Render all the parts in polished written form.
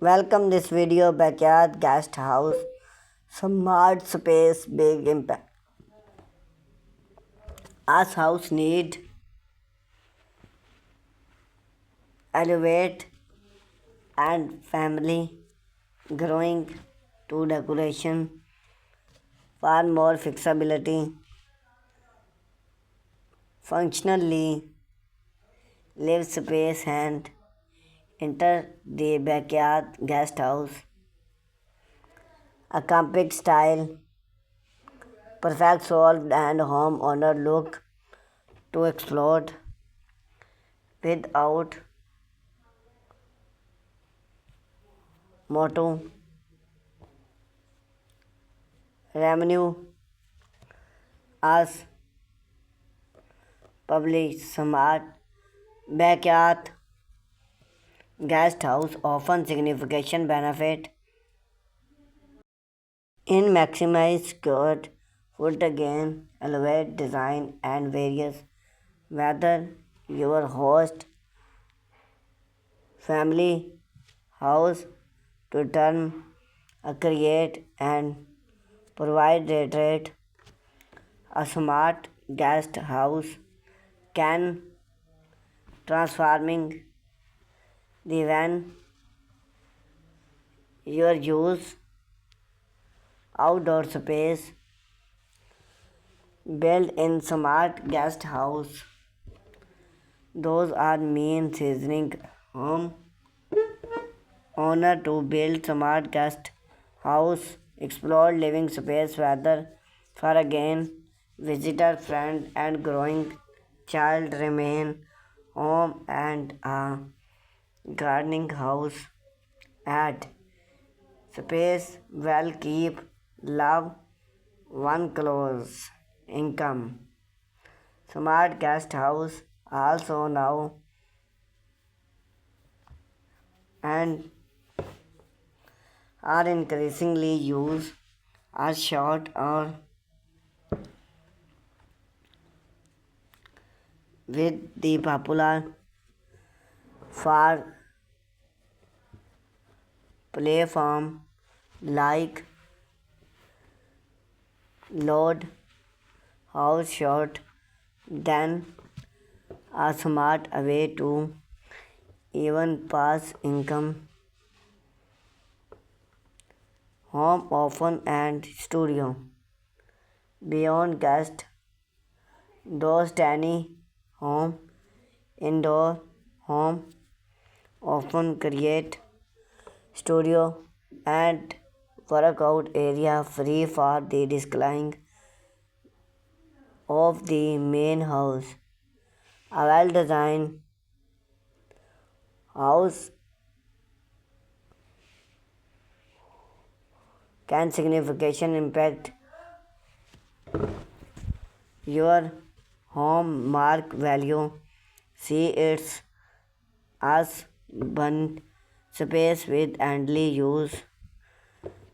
Welcome this video backyard guest house. Smart space big impact. Us house need elevate and family growing to decoration far more flexibility functionally live space and enter the backyard guest house a compact style perfect solved and home owner look to explore without motto revenue as public smart backyard guest house often significant benefit in maximize skirt foot gain elevate design and various whether your host family house to turn a create and provide retreat a smart guest house can transforming the when your use outdoor space built in smart guest house those are mean seasoning home owner to build smart guest house explore living space whether for again visitor friend and growing child remain home and a gardening house at space well keep love one close income smart guest house also now and are increasingly used as short or with the popular for platform like load house short then a smart way to even pass income home often and studio beyond guest those tiny home indoor home often create studio and workout area free for the decline of the main house. A well-designed house can significantly impact your home mark value. See its as one space with endly use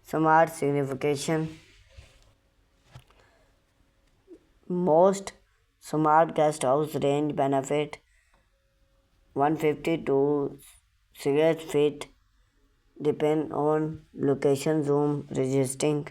smart signification. Most smart guest house range benefit 150 to 6 feet depend on location zoom resisting